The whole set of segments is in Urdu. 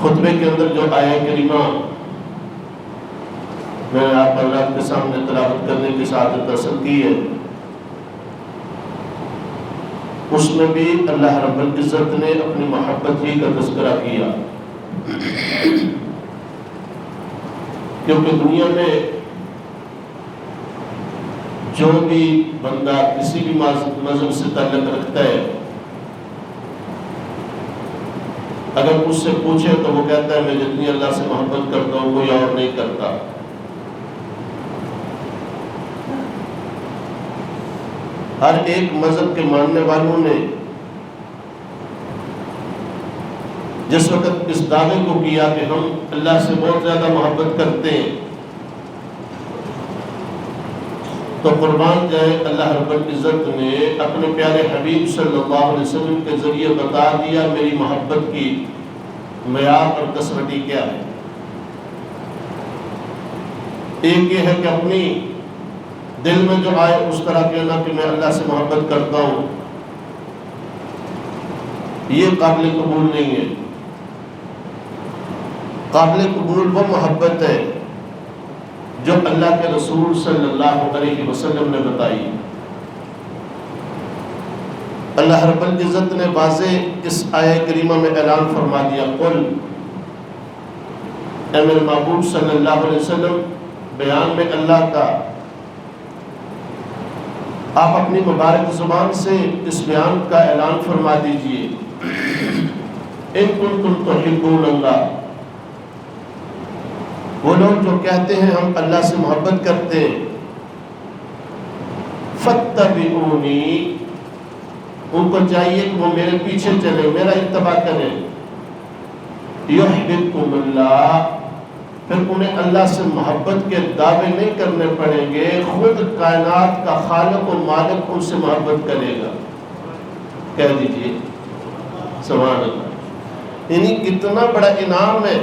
خطبے کے اندر جو آیہ کریمہ میں نے آپ اللہ کے سامنے تلاوت کرنے کی سعادت حاصل کی ہے، اس میں بھی اللہ رب العزت نے اپنی محبت ہی کا تذکرہ کیا، کیونکہ دنیا میں جو بھی بندہ کسی بھی مذہب سے تعلق رکھتا ہے، اگر اس سے پوچھے تو وہ کہتا ہے میں جتنی اللہ سے محبت کرتا ہوں کوئی اور نہیں کرتا۔ ہر ایک مذہب کے ماننے والوں نے جس وقت اس دعوے کو کیا کہ ہم اللہ سے بہت زیادہ محبت کرتے ہیں، تو قربان جائے اللہ رب العزت نے اپنے پیارے حبیب صلی اللہ علیہ وسلم کے ذریعے بتا دیا میری محبت کی معیار اور کثرتی کیا ہے۔ ایک یہ ہے کہ اپنی دل میں جو آئے اس طرح کہنا کہ میں اللہ سے محبت کرتا ہوں، یہ قابل قبول نہیں ہے۔ قابل قبول وہ محبت ہے جو اللہ کے رسول صلی اللہ علیہ وسلم نے بتائی۔ اللہ رب العزت نے واضح اس آیہ کریمہ میں اعلان فرما دیا، قل اے میرے محبوب صلی اللہ علیہ وسلم، بیان میں اللہ کا، آپ اپنی مبارک زبان سے اس بیان کا اعلان فرما دیجئے، ان کنتم تحبون اللہ، وہ لوگ جو کہتے ہیں ہم اللہ سے محبت کرتے ہیں، فاتبعونی، ان کو چاہیے کہ وہ میرے پیچھے چلیں، میرا اتباع کریں، یحببکم اللہ، پھر انہیں اللہ سے محبت کے دعوے نہیں کرنے پڑیں گے، خود کائنات کا خالق و مالک ان سے محبت کرے گا۔ کہہ دیجئے سبحان اللہ۔ یعنی کتنا بڑا انعام ہے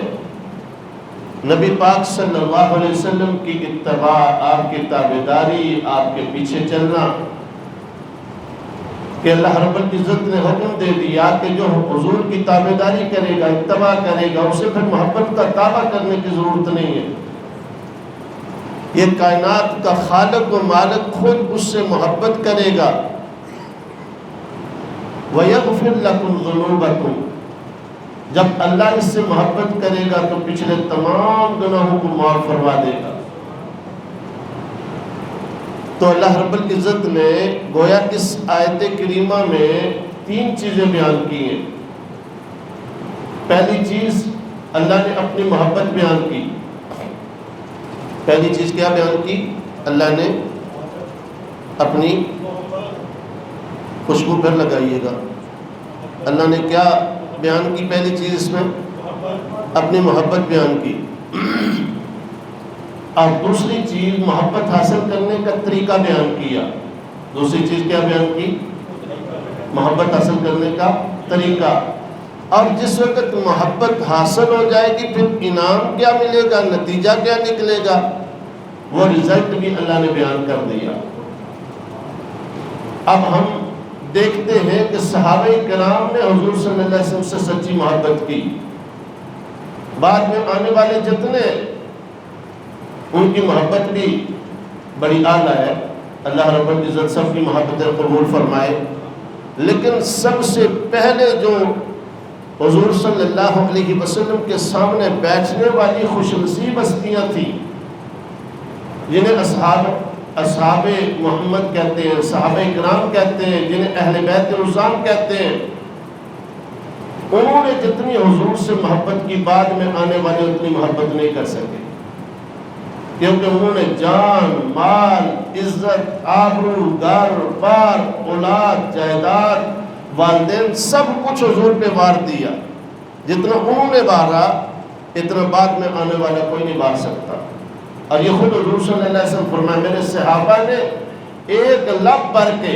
نبی پاک صلی اللہ علیہ وسلم کی اتباع، آپ کی تابعداری، آپ کے پیچھے چلنا، کہ اللہ رب العزت نے حکم دے دیا کہ جو حضور کی تابعداری کرے گا، اتباع کرے گا، اسے پھر محبت کا دعویٰ کرنے کی ضرورت نہیں ہے۔ یہ کائنات کا خالق و مالک خود اس سے محبت کرے گا۔ وَيَغْفِرْ لَكُمْ ذُنُوبَكُمْ، جب اللہ اس سے محبت کرے گا تو پچھلے تمام گناہوں کو معاف فرما دے گا۔ تو اللہ رب العزت نے گویا اس آیت کریمہ میں 3 چیزیں بیان کی ہیں۔ پہلی چیز اللہ نے اپنی محبت بیان کی۔ پہلی چیز کیا بیان کی؟ اللہ نے اپنی، خوشبو پھر لگائیے گا، اللہ نے کیا بیان کی؟ پہلی چیز اس میں اپنی محبت بیان کی، اور دوسری چیز محبت حاصل کرنے کا طریقہ بیان کیا۔ دوسری چیز کیا بیان کی؟ محبت حاصل کرنے کا طریقہ۔ اور جس وقت محبت حاصل ہو جائے گی پھر انعام کیا ملے گا، نتیجہ کیا نکلے گا، وہ رزلٹ بھی اللہ نے بیان کر دیا۔ اب ہم دیکھتے ہیں کہ صحابہ کرام نے حضور صلی اللہ علیہ وسلم سے سچی محبت کی، بعد میں آنے والے جتنے ان کی محبت بھی بڑی اعلیٰ ہے، اللہ رب العزت سب کی محبت قبول فرمائے، لیکن سب سے پہلے جو حضور صلی اللہ علیہ وسلم کے سامنے بیٹھنے والی خوش نصیب ہستیاں تھیں، جنہیں اصحاب محمد کہتے ہیں، صحابہ کرام کہتے ہیں، جنہیں اہل بیت رضوان کہتے ہیں، انہوں نے جتنی حضور سے محبت کی بعد میں آنے والے اتنی محبت نہیں کر سکے، کیونکہ انہوں نے جان، مال، عزت، آبرو، گھر بار، اولاد، جائیداد، والدین، سب کچھ حضور پہ وار دیا۔ جتنا انہوں نے وارا اتنا بعد میں آنے والا کوئی نہیں وار سکتا۔ اور یہ خود حضور صلی اللہ علیہ وسلم فرمائے، میرے صحابہ نے ایک لب بھر کے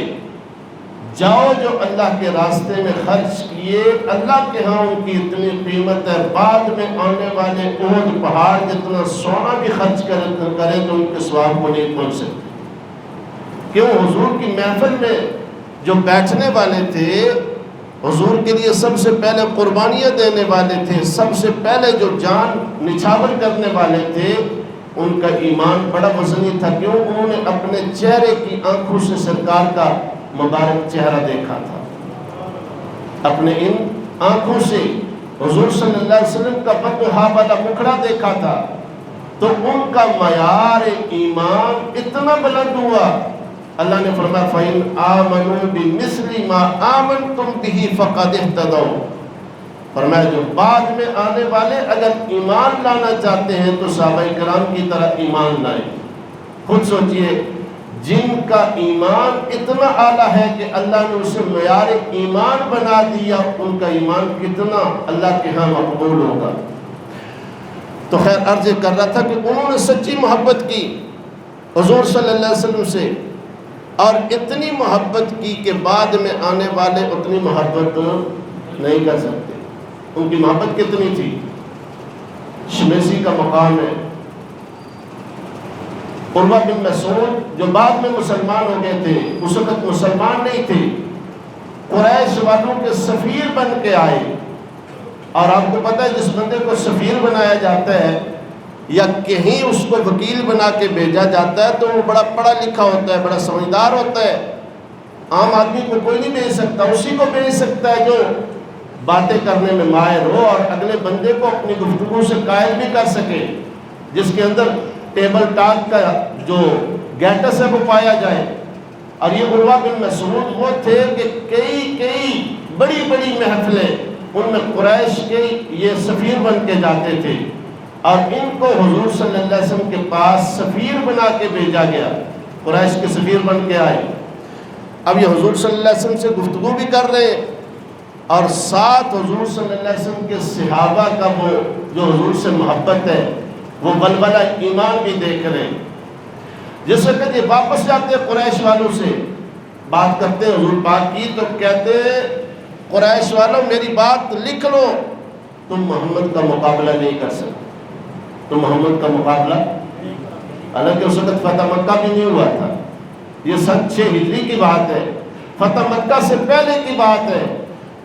جاؤ جو اللہ کے راستے میں خرچ کیے، اللہ کے ہاں ان کی اتنی قیمت ہے، بعد میں آنے والے احد پہاڑ جتنا سونا بھی خرچ کرے تو ان کے ثواب کو نہیں پہنچ سکتے۔ کیوں؟ حضور کی محفل میں جو بیٹھنے والے تھے حضور کے لیے سب سے پہلے قربانیاں دینے والے تھے، سب سے پہلے جو جان نچھاور کرنے والے تھے، ان کا ایمان بڑا وزنی تھا۔ کیوں؟ انہوں نے اپنے چہرے کی آنکھوں سے سرکار کا مبارک چہرہ دیکھا تھا، اپنے ان آنکھوں سے حضور صلی اللہ علیہ وسلم کا بدحا والا مکھڑا دیکھا تھا، تو ان کا معیار ایمان اتنا بلند ہوا۔ اللہ نے فرمایا فَإِنْ آمَنُوا بِمِثْلِ مَا آمَنْتُمْ بِهِ فَقَدِ اهْتَدَوْا، فرمایا جو بعد میں آنے والے اگر ایمان لانا چاہتے ہیں تو صحابہ کرام کی طرح ایمان لائیں۔ خود سوچئے، جن کا ایمان اتنا اعلیٰ ہے کہ اللہ نے اسے معیار ایمان بنا دیا، ان کا ایمان کتنا اللہ کے ہاں مقبول ہوگا۔ تو خیر عرض کر رہا تھا کہ انہوں نے سچی محبت کی حضور صلی اللہ علیہ وسلم سے، اور اتنی محبت کی کہ بعد میں آنے والے اتنی محبت نہیں کر سکتے۔ ان کی محبت کتنی تھی؟ شمیسی کا مقام ہے۔ عروہ بن مسعود جو بعد میں مسلمان ہو گئے تھے، اس وقت مسلمان نہیں تھے، قریش والوں کے سفیر بن کے آئے، اور آپ کو پتہ ہے جس بندے کو سفیر بنایا جاتا ہے یا کہیں اس کو وکیل بنا کے بھیجا جاتا ہے تو وہ بڑا پڑھا لکھا ہوتا ہے، بڑا سمجھدار ہوتا ہے، عام آدمی کو کوئی نہیں بھیج سکتا، اسی کو بھیج سکتا ہے جو باتیں کرنے میں ماہر ہو اور اگلے بندے کو اپنی گفتگو سے قائل بھی کر سکے، جس کے اندر ٹیبل ٹاک کا جو گیٹس ہے وہ پایا جائے۔ اور یہ عروہ بن مسعود وہ تھے کہ کئی بڑی بڑی محفلیں ان میں قریش کے یہ سفیر بن کے جاتے تھے، اور ان کو حضور صلی اللہ علیہ وسلم کے پاس سفیر بنا کے بھیجا گیا، قریش کے سفیر بن کے آئے۔ اب یہ حضور صلی اللہ علیہ وسلم سے گفتگو بھی کر رہے ہیں، اور ساتھ حضور صلی اللہ علیہ وسلم کے صحابہ کا وہ جو حضور سے محبت ہے، وہ ولولہ ایمان بھی دیکھ رہے ہیں۔ جس وقت یہ واپس جاتے ہیں قریش والوں سے بات کرتے ہیں حضور پاک کی، تو کہتے ہیں قریش والوں میری بات لکھ لو، تم محمد کا مقابلہ نہیں کر سکتے، تم محمد کا مقابلہ، حالانکہ اس وقت فتح مکہ بھی نہیں ہوا تھا، یہ 6 ہجری کی بات ہے، فتح مکہ سے پہلے کی بات ہے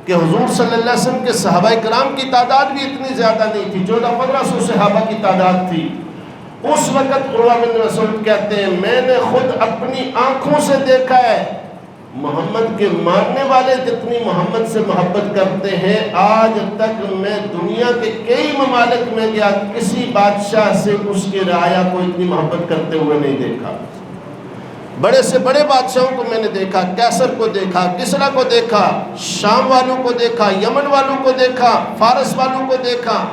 کہ حضور صلی اللہ علیہ وسلم کے صحابہ کرام کی تعداد بھی اتنی زیادہ نہیں تھی، 1400-1500 صحابہ کی تعداد تھی۔ اس وقت عروہ بن مسعود کہتے ہیں میں نے خود اپنی آنکھوں سے دیکھا ہے، محمد کے ماننے والے جتنی محمد سے محبت کرتے ہیں، آج تک میں دنیا کے کئی ممالک میں گیا، کسی بادشاہ سے اس کی رعایا کو اتنی محبت کرتے ہوئے نہیں دیکھا۔ بڑے سے بڑے بادشاہوں کو میں نے دیکھا، کیسر کو دیکھا، کسرا کو دیکھا، شام والوں کو دیکھا، یمن والوں کو دیکھا، فارس والوں کو دیکھا،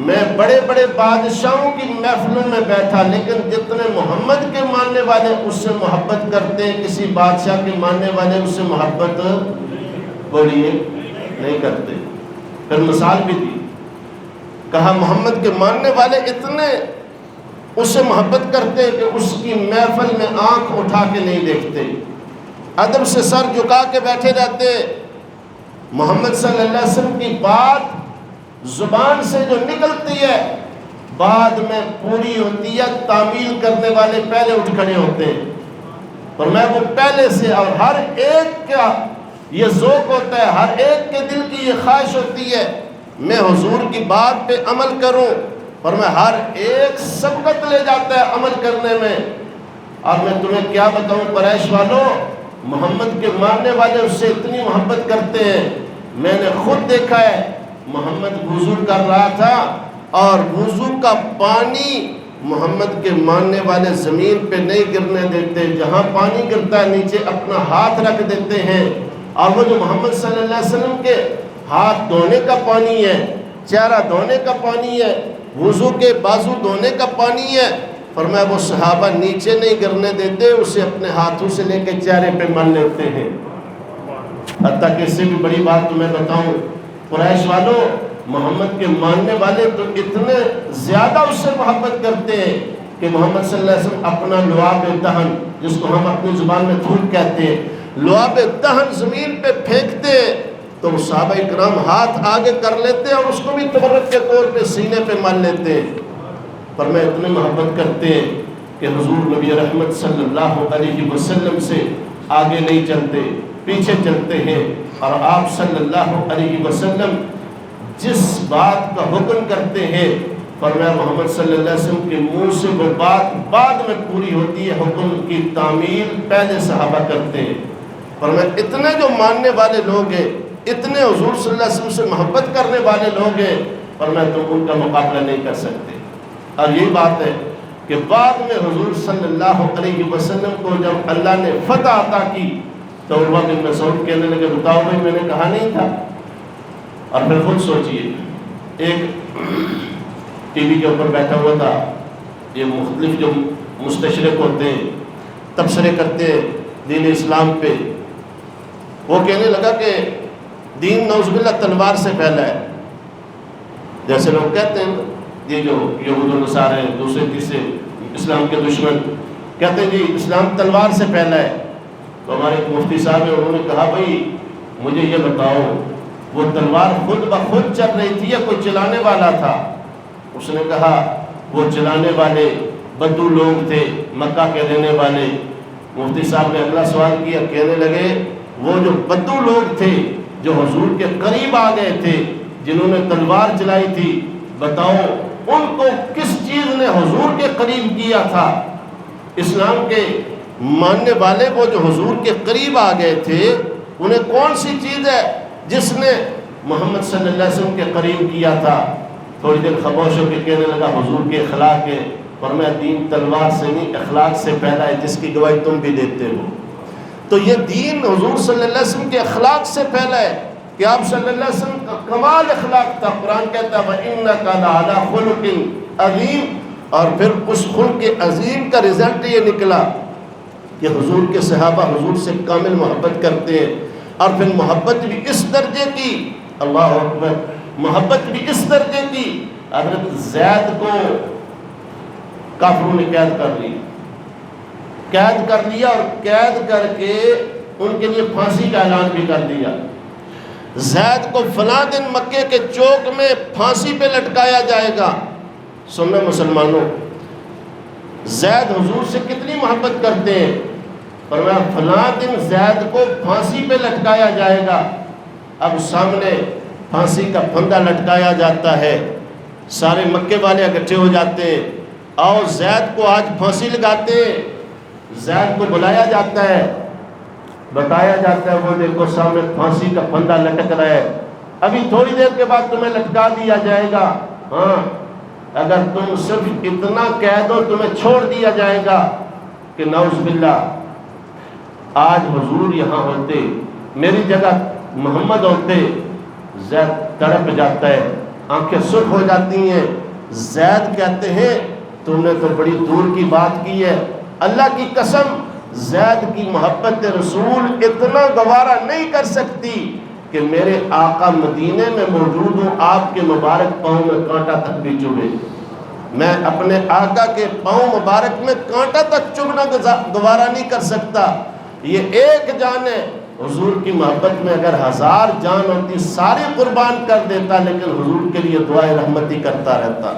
میں بڑے بڑے بادشاہوں کی محفلوں میں بیٹھا، لیکن جتنے محمد کے ماننے والے اس سے محبت کرتے ہیں، کسی بادشاہ کے ماننے والے اس سے محبت بولیے نہیں کرتے۔ پھر مثال بھی دی، کہا محمد کے ماننے والے اتنے اس سے محبت کرتے ہیں کہ اس کی محفل میں آنکھ اٹھا کے نہیں دیکھتے، ادب سے سر جھکا کے بیٹھے رہتے۔ محمد صلی اللہ علیہ وسلم کی بات زبان سے جو نکلتی ہے بعد میں پوری ہوتی ہے، تعمیل کرنے والے پہلے اٹھ کھڑے ہوتے ہیں، اور میں وہ پہلے سے، اور ہر ایک کا یہ ذوق ہوتا ہے، ہر ایک کے دل کی یہ خواہش ہوتی ہے میں حضور کی بات پہ عمل کروں، اور میں ہر ایک سبقت لے جاتا ہے عمل کرنے میں۔ اور میں تمہیں کیا بتاؤں قریش والوں، محمد کے ماننے والے اس سے اتنی محبت کرتے ہیں، میں نے خود دیکھا ہے محمد وضو کر رہا تھا اور وضو کا پانی محمد کے ماننے والے زمین پہ نہیں گرنے دیتے، جہاں پانی گرتا ہے نیچے اپنا ہاتھ رکھ دیتے ہیں، اور وہ جو محمد صلی اللہ علیہ وسلم کے ہاتھ دھونے کا پانی ہے، چہرہ دھونے کا پانی ہے، وضو کے بازو دھونے کا پانی ہے، فرمایا وہ صحابہ نیچے نہیں گرنے دیتے، اسے اپنے ہاتھوں سے لے کے چہرے پہ مل لیتے ہیں۔ حتیٰ کہ اس سے بھی بڑی بات تمہیں بتاؤں، قریش والوں محمد کے ماننے والے تو اتنے زیادہ اس سے محبت کرتے ہیں کہ محمد صلی اللہ علیہ وسلم اپنا لعاب دہن، جس کو ہم اپنی زبان میں تھوک کہتے ہیں، لعاب دہن زمین پہ پھینکتے تو صحابہ اکرام ہاتھ آگے کر لیتے اور اس کو بھی تبرک کے طور پہ سینے پہ مل لیتے، پر میں اتنے محبت کرتے ہیں کہ حضور نبی رحمت صلی اللہ علیہ وسلم سے آگے نہیں چلتے، پیچھے چلتے ہیں۔ اور آپ صلی اللہ علیہ وسلم جس بات کا حکم کرتے ہیں، فرمایا محمد صلی اللہ علیہ وسلم کے منہ سے وہ بات بعد میں پوری ہوتی ہے، حکم کی تعمیل پہلے صحابہ کرتے ہیں۔ فرمایا اتنے جو ماننے والے لوگ ہیں، اتنے حضور صلی اللہ علیہ وسلم سے محبت کرنے والے لوگ ہیں، فرمایا تم ان کا مقابلہ نہیں کر سکتے۔ اور یہی بات ہے کہ بعد میں حضور صلی اللہ علیہ وسلم کو جب اللہ نے فتح عطا کی تو عروہ بن مسعود کہنے لگے بتاؤ بھائی میں نے کہا نہیں تھا۔ اور پھر خود سوچئے، ایک ٹی وی کے اوپر بیٹھا ہوا تھا، یہ مختلف جو مستشرق ہوتے ہیں تبصرے کرتے ہیں دین اسلام پہ، وہ کہنے لگا کہ دین نعوذ باللہ تلوار سے پھیلا ہے۔ جیسے لوگ کہتے ہیں یہ جو یہود و نصارے ہیں، دوسرے تیسرے اسلام کے دشمن کہتے ہیں جی اسلام تلوار سے پھیلا ہے۔ تو ہمارے ایک مفتی صاحب ہیں، انہوں نے کہا بھائی مجھے یہ بتاؤ وہ تلوار خود بخود چل رہی تھی یا کوئی چلانے والا تھا؟ اس نے کہا وہ چلانے والے بدو لوگ تھے، مکہ کے رہنے والے۔ مفتی صاحب نے اگلا سوال کیا، کہنے لگے وہ جو بدو لوگ تھے جو حضور کے قریب آ گئے تھے، جنہوں نے تلوار چلائی تھی، بتاؤ ان کو کس چیز نے حضور کے قریب کیا تھا؟ اسلام کے ماننے والے وہ جو حضور کے قریب آ گئے تھے، انہیں کون سی چیز ہے جس نے محمد صلی اللہ علیہ وسلم کے قریب کیا تھا؟ تھوڑی دیر خاموش ہو کے کہنے لگا حضور کے اخلاق ہے۔ فرمایا دین تلوار سے نہیں اخلاق سے پھیلا ہے، جس کی گواہی تم بھی دیتے ہو۔ تو یہ دین حضور صلی اللہ علیہ وسلم کے اخلاق سے پھیلا ہے کہ آپ صلی اللہ علیہ وسلم کا کمال اخلاق تھا۔ قرآن کہتا ہے وَإِنَّكَ لَعَلَىٰ خُلُقٍ عَظِيمٍ، اور پھر اس خلق عظیم کا رزلٹ یہ نکلا کہ حضور کے صحابہ حضور سے کامل محبت کرتے ہیں، اور پھر محبت بھی اس درجے کی، اللہ اکبر، محبت بھی اس درجے کی، حضرت زید کو کافروں نے قید کر لیا اور قید کر کے ان کے لیے پھانسی کا اعلان بھی کر دیا۔ زید کو فلاں دن مکے کے چوک میں پھانسی پہ لٹکایا جائے گا۔ سننا مسلمانوں، زید حضور سے کتنی محبت کرتے ہیں، فرمایا فلاں دن زید کو پھانسی پہ لٹکایا جائے گا۔ اب سامنے پھانسی کا پھندا لٹکایا جاتا ہے، سارے مکے والے اکٹھے ہو جاتے ہیں، آؤ زید کو آج پھانسی لگاتے ہیں۔ زید کو بلایا جاتا ہے، بتایا جاتا ہے وہ دیکھو سامنے پھانسی کا پھندا لٹک رہا ہے، ابھی تھوڑی دیر کے بعد تمہیں لٹکا دیا جائے گا، ہاں اگر تم صرف اتنا کہہ دو تمہیں چھوڑ دیا جائے گا کہ نعوذ باللہ آج حضور یہاں ہوتے، میری جگہ محمد ہوتے۔ زید تڑپ جاتا ہے، آنکھیں سرخ ہو جاتی ہیں۔ زید کہتے ہیں تم نے تو بڑی دور کی بات کی ہے، اللہ کی قسم زید کی محبت رسول اتنا گوارا نہیں کر سکتی کہ میرے آقا مدینے میں موجود ہوں، آپ کے مبارک پاؤں میں کانٹا تک بھی چبھے، میں اپنے آقا کے پاؤں مبارک میں کانٹا تک چبھنا گوارا نہیں کر سکتا۔ یہ ایک جان ہے، حضور کی محبت میں اگر 1000 جان ہوتی ساری قربان کر دیتا، لیکن حضور کے لیے دعائے رحمتی کرتا رہتا،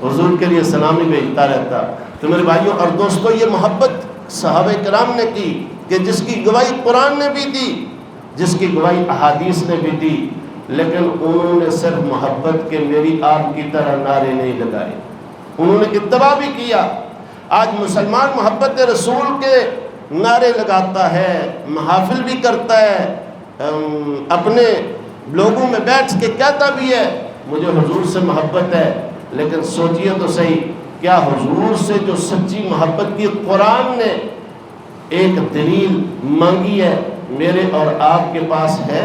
حضور کے لیے سلامی بھیجتا رہتا۔ تو میرے بھائیوں اور دوستوں، یہ محبت صحابہ کرام نے کی کہ جس کی گواہی قرآن نے بھی دی، جس کی گواہی احادیث نے بھی دی، لیکن انہوں نے صرف محبت کے میری آپ کی طرح نعرے نہیں لگائے، انہوں نے اتباع بھی کیا۔ آج مسلمان محبت رسول کے نعرے لگاتا ہے، محافل بھی کرتا ہے، اپنے لوگوں میں بیٹھ کے کہتا بھی ہے مجھے حضور سے محبت ہے، لیکن سوچئے تو صحیح کیا حضور سے جو سچی محبت کی قرآن نے ایک دلیل مانگی ہے میرے اور آپ کے پاس ہے؟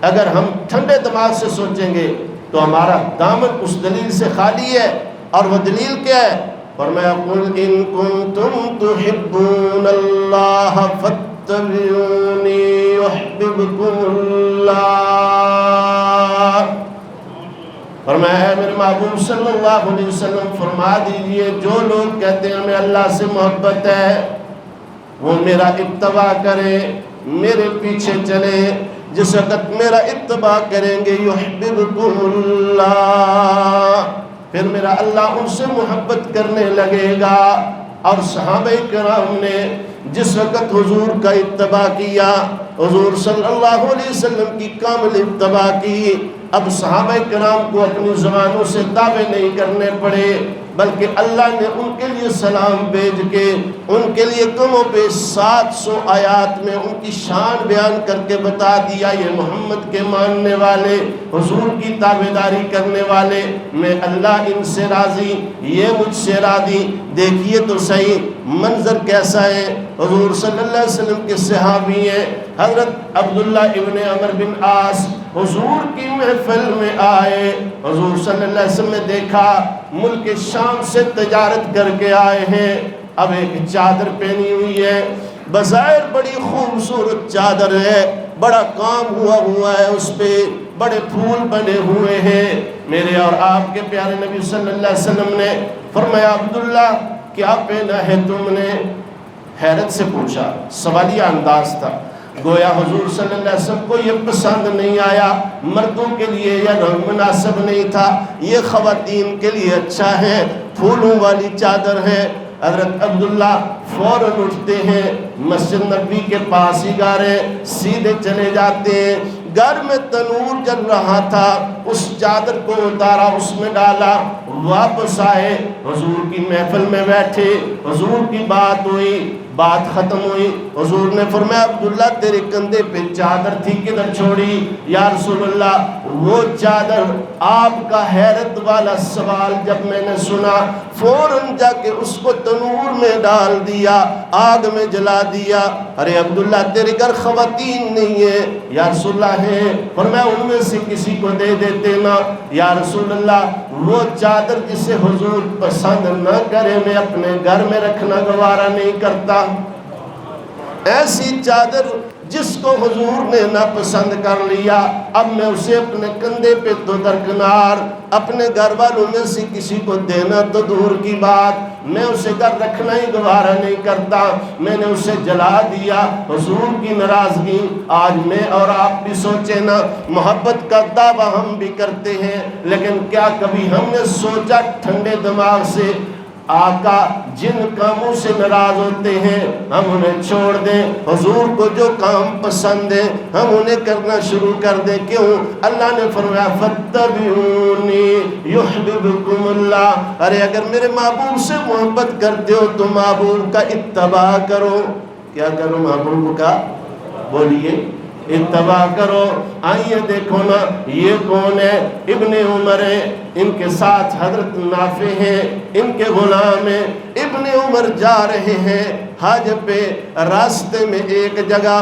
اگر ہم ٹھنڈے دماغ سے سوچیں گے تو ہمارا دامن اس دلیل سے خالی ہے، اور وہ دلیل کیا ہے؟ فرمایا قُلْ إِن كُنتُمْ تُحِبُّونَ اللَّهَ فَاتَّبِعُونِي يُحْبِبْكُمُ اللَّهُ۔ فرمایا ہے میرے محبوب صلی اللہ علیہ وسلم فرما دیجئے جو لوگ کہتے ہیں ہمیں اللہ سے محبت ہے وہ میرا اتباع کریں، میرے پیچھے چلے، جس وقت میرا اتباع کریں گے یحببکم اللہ، پھر میرا اللہ ان سے محبت کرنے لگے گا۔ اور صحابہ کرام نے جس وقت حضور کا اتباع کیا، حضور صلی اللہ علیہ وسلم کی کامل اتباع کی، اب صحابہ کرام کو اپنی زبانوں سے دعوے نہیں کرنے پڑے، بلکہ اللہ نے ان کے لیے سلام بھیج کے ان کے لیے کم و بیش 700 آیات میں ان کی شان بیان کر کے بتا دیا، یہ محمد کے ماننے والے، حضور کی تابعداری کرنے والے، میں اللہ ان سے راضی، یہ مجھ سے راضی۔ دیکھیے تو صحیح منظر کیسا ہے۔ حضور صلی اللہ علیہ وسلم کے صحابی ہیں حضرت عبداللہ ابن عمر بن عاص، حضور کی محفل میں آئے، حضور صلی اللہ علیہ وسلم نے دیکھا ملک شام سے تجارت کر کے آئے ہیں، اب ایک چادر پہنی ہوئی ہے، بظاہر بڑی خوبصورت چادر ہے، بڑا کام ہوا ہے، اس پہ بڑے پھول بنے ہوئے ہیں۔ میرے اور آپ کے پیارے نبی صلی اللہ علیہ وسلم نے فرمایا عبداللہ کیا پہنا ہے تم نے؟ حیرت سے پوچھا، سوالیہ انداز تھا، گویا حضور صلی اللہ علیہ وسلم کو یہ پسند نہیں آیا، مردوں کے لیے یہ رنگ مناسب نہیں تھا، یہ خواتین کے لیے اچھا ہے، پھولوں والی چادر ہے۔ حضرت عبداللہ فوراً اٹھتے ہیں، مسجد نبی کے پاس ہی گھر ہے، سیدھے چلے جاتے ہیں، گھر میں تنور جل رہا تھا، اس چادر کو اتارا، اس میں ڈالا، واپس آئے، حضور کی محفل میں بیٹھے، حضور کی بات ہوئی، بات ختم ہوئی، حضور نے فرمایا عبداللہ تیرے کندھے پہ چادر تھی کدھر چھوڑی؟ یا رسول اللہ وہ چادر، آپ کا حیرت والا سوال جب میں نے سنا فوراً جا کے اس کو تنور میں ڈال دیا، آگ میں جلا دیا۔ ارے عبداللہ تیرے گھر خواتین نہیں ہے؟ یا رسول اللہ ہے۔ فرمایا ان میں سے کسی کو دے دیتے نا۔ یا رسول اللہ وہ چادر جسے حضور پسند نہ کرے میں اپنے گھر میں رکھنا گوارا نہیں کرتا، ایسی چادر جس کو حضور نے ناپسند کر لیا، اب میں اسے اپنے کندھے پہ تو درکنار، اپنے گھر والوں میں سے کسی کو دینا تو دور کی بات، میں اسے گھر رکھنا ہی گوارا نہیں کرتا، میں نے اسے جلا دیا۔ حضور کی ناراضگی آج میں اور آپ بھی سوچے نا، محبت کا دعویٰ ہم بھی کرتے ہیں، لیکن کیا کبھی ہم نے سوچا ٹھنڈے دماغ سے آقا جن کاموں سے ناراض ہوتے ہیں ہم انہیں چھوڑ دیں، حضور کو جو کام پسند ہے ہم انہیں کرنا شروع کر دیں؟ کیوں؟ اللہ نے فرمایا فَاتَّبِعُونِي يُحْبِبْكُمُ اللَّهُ۔ ارے اگر میرے محبوب سے محبت کرتے ہو تو محبوب کا اتباع کرو۔ کیا کرو محبوب کا؟ بولیے اتباع کرو۔ آئیے دیکھو نا یہ کون ہے؟ ابن عمر ہے، ان کے ساتھ حضرت نافع ہیں، ان کے غلام ہیں۔ ابن عمر جا رہے ہیں حج پہ، راستے میں ایک جگہ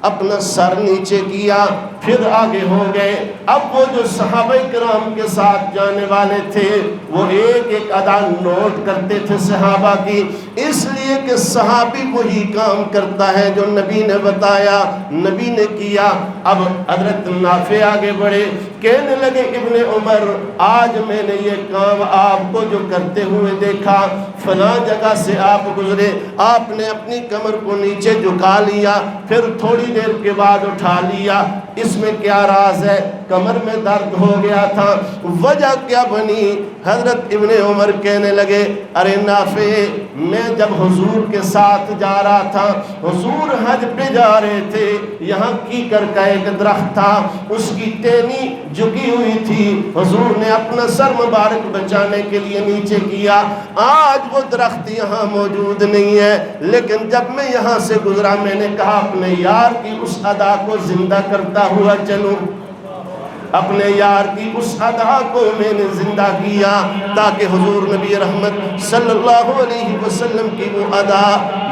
اپنا سر نیچے کیا، پھر آگے ہو گئے۔ اب وہ جو صحابہ کرام کے ساتھ جانے والے تھے وہ ایک ایک ادا نوٹ کرتے تھے صحابہ کی، اس لیے کہ صحابی وہی کام کرتا ہے جو نبی نے بتایا، نبی نے کیا۔ اب حضرت نافع آگے بڑھے، کہنے لگے ابن عمر آج میں نے یہ کام آپ کو جو کرتے ہوئے دیکھا، فلاں جگہ سے آپ گزرے، آپ نے اپنی کمر کو نیچے جھکا لیا، پھر تھوڑی دیر کے بعد اٹھا لیا، اس میں کیا راز ہے؟ کمر میں درد ہو گیا تھا، وجہ کیا بنی؟ حضرت ابن عمر کہنے لگے ارے نافع میں جب حضور کے ساتھ جا رہا تھا، حضور حج پہ جا رہے تھے، یہاں کیکر کا ایک درخت تھا، اس کی ٹہنی جھکی ہوئی تھی، حضور نے اپنا سر مبارک بچانے کے لیے نیچے کیا، آج وہ درخت یہاں موجود نہیں ہے، لیکن جب میں یہاں سے گزرا میں نے کہا اپنے یار کی اس ادا کو زندہ کرتا ہوا چلوں، اپنے یار کی اس ادا کو میں نے زندہ کیا تاکہ حضور نبی رحمت صلی اللہ علیہ وسلم کی وہ ادا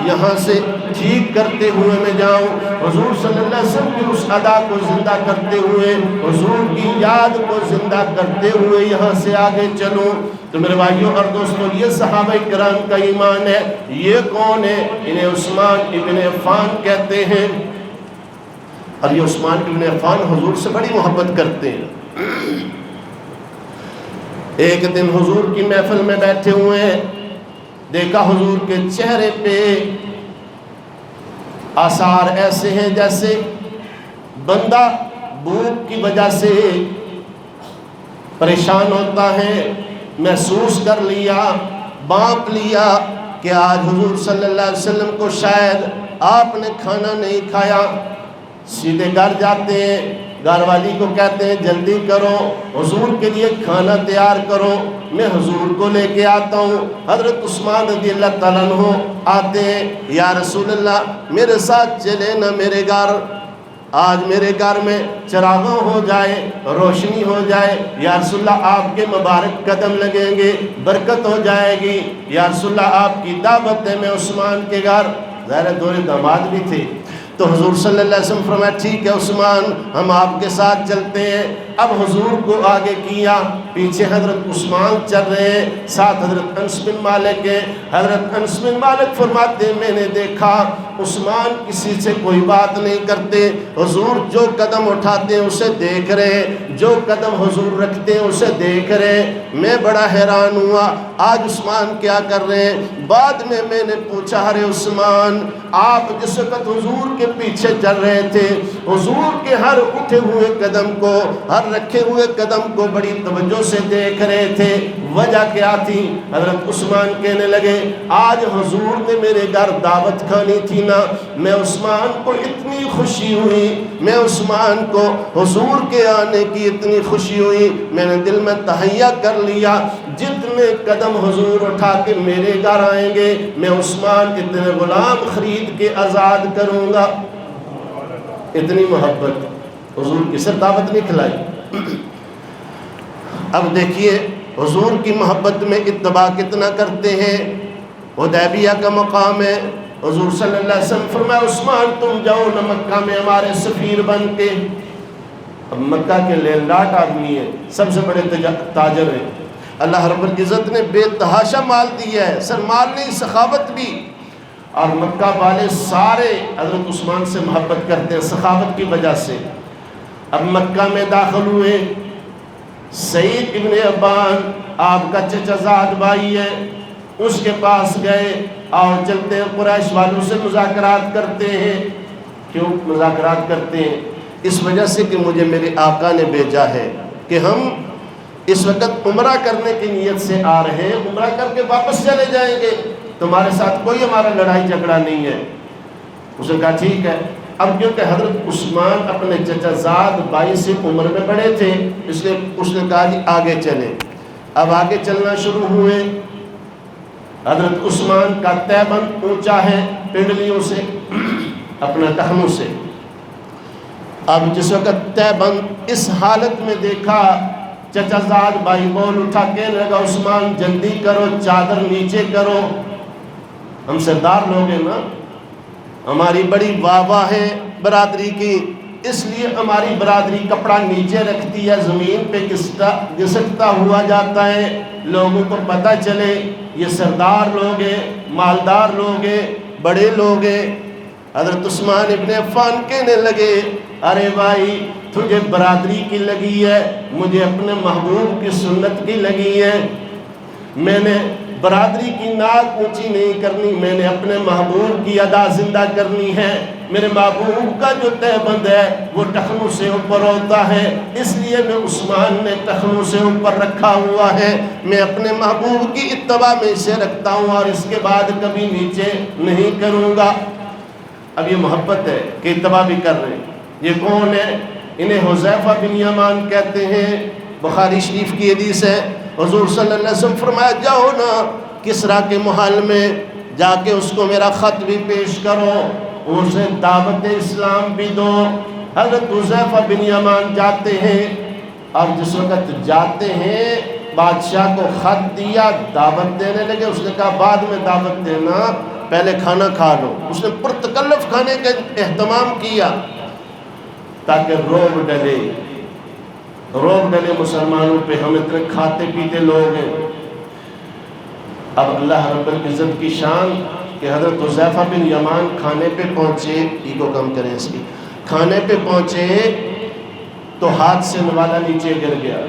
یہاں سے ٹھیک کرتے ہوئے میں جاؤں، حضور صلی اللہ علیہ وسلم کی اس ادا کو زندہ کرتے ہوئے، حضور کی یاد کو زندہ کرتے ہوئے یہاں سے آگے چلوں۔ تو میرے بھائیوں اور دوستوں یہ صحابہ کرام کا ایمان ہے۔ یہ کون ہے؟ انہیں عثمان ابن عفان کہتے ہیں، اور یہ عثمان ابن عفان حضور سے بڑی محبت کرتے ہیں۔ ایک دن حضور کی محفل میں بیٹھے ہوئے ہیں، دیکھا حضور کے چہرے پہ آثار ایسے ہیں جیسے بندہ بھوک کی وجہ سے پریشان ہوتا ہے، محسوس کر لیا، بانپ لیا کہ آج حضور صلی اللہ علیہ وسلم کو شاید آپ نے کھانا نہیں کھایا، سیدھے گھر جاتے ہیں، گھر والی کو کہتے ہیں جلدی کرو، حضور کے لیے کھانا تیار کرو، میں حضور کو لے کے آتا ہوں۔ حضرت عثمان رضی اللہ تعالیٰ عنہ آتے ہیں، یا رسول اللہ میرے ساتھ چلے نا میرے گھر، آج میرے گھر میں چراغاں ہو جائے، روشنی ہو جائے، یا رسول اللہ آپ کے مبارک قدم لگیں گے، برکت ہو جائے گی، یا رسول اللہ آپ کی دعوت ہے میں عثمان کے گھر۔ ظاہر دور داماد بھی تھے، تو حضور صلی اللہ علیہ وسلم فرمایا ٹھیک ہے عثمان ہم آپ کے ساتھ چلتے ہیں۔ اب حضور کو آگے کیا، پیچھے حضرت عثمان چل رہے ہیں، ساتھ حضرت انس بن مالک ہے۔ حضرت انس بن مالک فرماتے ہیں میں نے دیکھا عثمان کسی سے کوئی بات نہیں کرتے، حضور جو قدم اٹھاتے ہیں اسے دیکھ رہے، جو قدم حضور رکھتے ہیں اسے دیکھ رہے۔ میں بڑا حیران ہوا آج عثمان کیا کر رہے ہیں۔ بعد میں نے پوچھا ارے عثمان آپ جس وقت حضور کے پیچھے چل رہے تھے، حضور کے ہر اٹھے ہوئے قدم کو، ہر رکھے ہوئے قدم کو بڑی توجہ سے دیکھ رہے تھے، وجہ کیا تھی؟ حضرت عثمان کہنے لگے آج حضور نے میرے گھر دعوت کھانی تھی نا، میں عثمان کو اتنی خوشی ہوئی، میں عثمان کو حضور کے آنے کی اتنی خوشی ہوئی، میں نے دل میں تہیہ کر لیا جتنے قدم حضور اٹھا کے میرے گھر آئیں گے میں عثمان اتنے غلام خرید کے آزاد کروں گا۔ اتنی محبت، حضور کی صرف دعوت نہیں کھلائی۔ اب دیکھیے حضور کی محبت میں اتباع کتنا کرتے ہیں۔ حدیبیہ کا مقام ہے، حضور صلی اللہ علیہ وسلم فرمایا عثمان تم جاؤ نہ مکہ میں ہمارے سفیر بن کے۔ اب مکہ کے لیلاٹ آدمی ہے، سب سے بڑے تاجر ہیں، اللہ رب العزت نے بے تحاشا مال دیا ہے، سر مال نہیں سخاوت بھی، اور مکہ والے سارے حضرت عثمان سے محبت کرتے ہیں سخاوت کی وجہ سے۔ اب مکہ میں داخل ہوئے، سعید ابن ابان آپ کا چچا زاد بھائی ہے، اس کے پاس گئے اور چلتے ہیں قریش والوں سے مذاکرات کرتے ہیں۔ کیوں مذاکرات کرتے ہیں؟ اس وجہ سے کہ مجھے میرے آقا نے بھیجا ہے کہ ہم اس وقت عمرہ کرنے کی نیت سے آ رہے ہیں، عمرہ کر کے واپس چلے جائیں گے، تمہارے ساتھ کوئی ہمارا لڑائی جھگڑا نہیں ہے۔ اس نے کہا ٹھیک ہے۔ اب کیونکہ حضرت عثمان اپنے چچا زاد بھائی سے عمر میں بڑے تھے، اس لیے اس نے کہا جی آگے چلیں۔ اب آگے چلنا شروع ہوئے، حضرت عثمان کا تیبند اونچا ہے پنڈلیوں سے، اپنا ٹخنوں سے۔ اب جس وقت تیبند اس حالت میں دیکھا، چچا زاد بھائی بول اٹھا کہنے لگا عثمان جلدی کرو، چادر نیچے کرو، ہم سردار لوگ ہیں نا، ہماری بڑی واہ ہے برادری کی، اس لیے ہماری برادری کپڑا نیچے رکھتی ہے، زمین پہ گھسٹتا ہوا جاتا ہے، لوگوں کو پتہ چلے یہ سردار لوگ ہیں، مالدار لوگ ہیں، بڑے لوگ ہیں۔ حضرت عثمان ابن عفان کہنے لگے ارے بھائی تجھے برادری کی لگی ہے، مجھے اپنے محبوب کی سنت کی لگی ہے، میں نے برادری کی ناک اونچی نہیں کرنی، میں نے اپنے محبوب کی ادا زندہ کرنی ہے، میرے محبوب کا جو تہبند ہے وہ ٹخنوں سے اوپر ہوتا ہے، اس لیے میں عثمان نے ٹخنوں سے اوپر رکھا ہوا ہے، میں اپنے محبوب کی اتباع میں اسے رکھتا ہوں اور اس کے بعد کبھی نیچے نہیں کروں گا۔ اب یہ محبت ہے کہ اتباع بھی کر رہے ہیں۔ یہ کون ہے؟ انہیں حذیفہ بن یمان کہتے ہیں، بخاری شریف کی حدیث ہے، حضور صلی اللہ علیہ وسلم فرمایا جاؤ نا کسریٰ کے محل میں جا کے اس کو میرا خط بھی پیش کرو، اسے دعوت اسلام بھی دو۔ حضرت حذیفہ بن یمان جاتے ہیں، اور جس وقت جاتے ہیں بادشاہ کو خط دیا، دعوت دینے لگے، اس نے کہا بعد میں دعوت دینا، پہلے کھانا کھا لو۔ اس نے پرتکلف کھانے کا اہتمام کیا تاکہ روب ڈلے مسلمانوں پہ، ہم اتنے کھاتے پیتے لوگ ہیں۔ اب اللہ رب العزت کی شان کہ حضرت حذیفہ بن یمان کھانے پہ پہنچے، ایگو کم کریں اس کی، کھانے پہ پہنچے تو ہاتھ سے نوالا نیچے گر گیا۔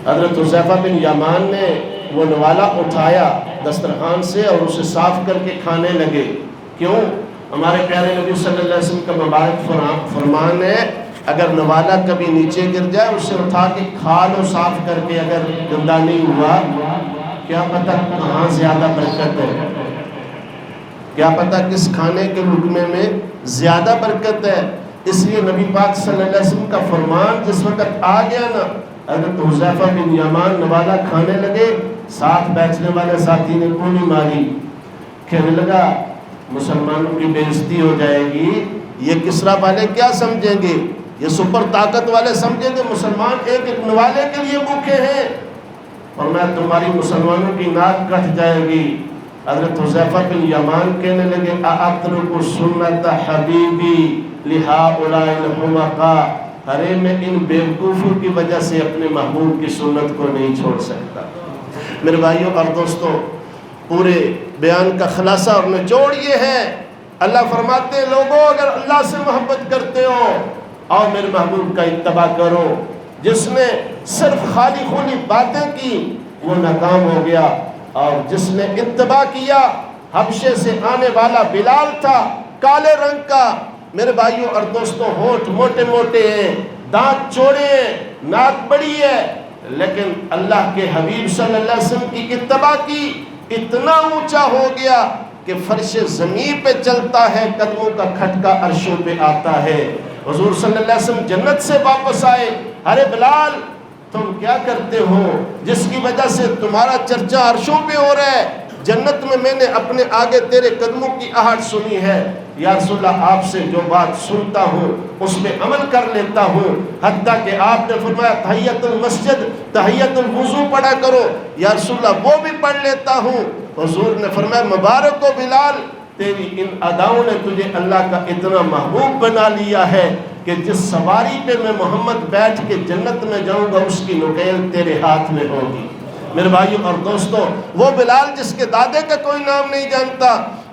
حضرت حذیفہ بن یمان نے وہ نوالا اٹھایا دسترخوان سے اور اسے صاف کر کے کھانے لگے۔ کیوں؟ ہمارے پیارے نبی صلی اللہ علیہ وسلم کا مبارک فرمان ہے اگر نوالا کبھی نیچے گر جائے اسے اٹھا کے کھا لو صاف کر کے، اگر گندا نہیں ہوا، کیا پتہ کہاں زیادہ برکت ہے، کیا پتہ کس کھانے کے لقمے میں زیادہ برکت ہے۔ اس لیے نبی پاک صلی اللہ علیہ وسلم کا فرمان جس وقت آ گیا نا، حضرت حذیفہ بن یمان نوالا کھانے لگے، ساتھ بیٹھنے والے ساتھی نے گولی ماری، کہنے لگا مسلمانوں کی بے عزتی ہو جائے گی، یہ کسریٰ والے کیا سمجھیں گے، یہ سپر طاقت والے سمجھیں گے مسلمان ایک ایک نوالے کے لیے بھوکے ہیں، اور میں تمہاری مسلمانوں کی ناک کٹ جائے گی۔ حضرت حذیفہ بن یمان کہنے لگے اَأَتْرُكُ سُنَّةَ حَبِيبِي لِهَؤُلَاءِ الْحُمَقَاءِ، ارے میں ان بیوقوفوں کی وجہ سے اپنے محبوب کی سنت کو نہیں چھوڑ سکتا۔ میرے بھائیوں اور دوستوں، پورے بیان کا خلاصہ اور نچوڑ یہ ہے، اللہ فرماتے ہیں لوگوں اگر اللہ سے محبت کرتے ہو اور میرے محبوب کا اتباع کرو۔ جس نے صرف خالی خونی باتیں کی وہ ناکام ہو گیا، اور جس نے اتباع کیا، حبشے سے آنے والا بلال تھا، کالے رنگ کا، میرے بھائیوں اور دوستوں، ہونٹ موٹے موٹے ہیں، دانت چوڑے ہیں، ناک بڑی ہے، لیکن اللہ کے حبیب صلی اللہ علیہ وسلم کی اتباع کی، اتنا اونچا ہو گیا کہ فرش زمین پہ چلتا ہے، قدموں کا کھٹکا عرشوں پہ آتا ہے۔ حضور صلی اللہ علیہ وسلم جنت سے واپس آئے، ارے بلال تم کیا کرتے ہو جس کی وجہ سے تمہارا چرچا عرشوں پہ ہو رہا ہے؟ جنت میں نے اپنے آگے تیرے قدموں کی آہٹ سنی ہے۔ یا رسول اللہ آپ سے جو بات سنتا ہوں اس پہ عمل کر لیتا ہوں، حتیٰ کہ آپ نے فرمایا تحیت المسجد تحیت الوضو پڑھا کرو، یا رسول اللہ وہ بھی پڑھ لیتا ہوں۔ حضور نے فرمایا مبارک ہو بلال، تیری ان اداؤں نے تجھے اللہ کا اتنا محبوب بنا لیا ہے کہ جس سواری پہ میں محمد بیٹھ کے جنت میں جاؤں گا اس کی نکیل تیرے ہاتھ میں ہوگی۔ میرے بھائیوں اور دوستوں، وہ بلال جس کے دادے کا کوئی نام نہیں جانتا،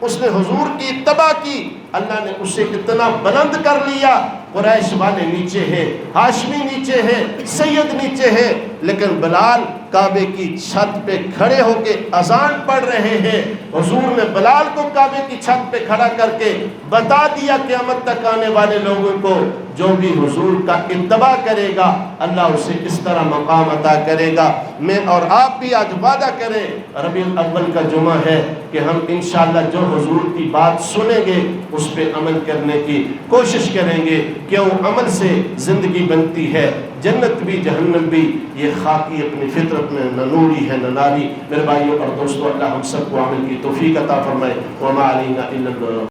اس نے حضور کی اتباع کی، اللہ نے اسے اتنا بلند کر لیا۔ قریش والے نیچے ہیں، ہاشمی نیچے ہیں، سید نیچے ہیں، لیکن بلال کعبے کی چھت پہ کھڑے ہو کے اذان پڑھ رہے ہیں۔ حضور نے بلال کو کعبے کی چھت پہ کھڑا کر کے بتا دیا قیامت تک آنے والے لوگوں کو جو بھی حضور کا اتباع کرے گا اللہ اسے اس طرح مقام عطا کرے گا۔ میں اور آپ بھی آج وعدہ کریں، ربیع الاول کا جمعہ ہے کہ ہم انشاءاللہ جو حضور کی بات سنیں گے اس پہ عمل کرنے کی کوشش کریں گے، کیوں عمل سے زندگی بنتی ہے، جنت بھی جہنم بھی۔ یہ خاکی اپنی فطرت میں نہ نوری ہے نہ ناری۔ میرے بھائیوں اور دوستوں، اللہ ہم سب کو عمل کی توفیق عطا فرمائے۔ وما علینا الا البلاغ۔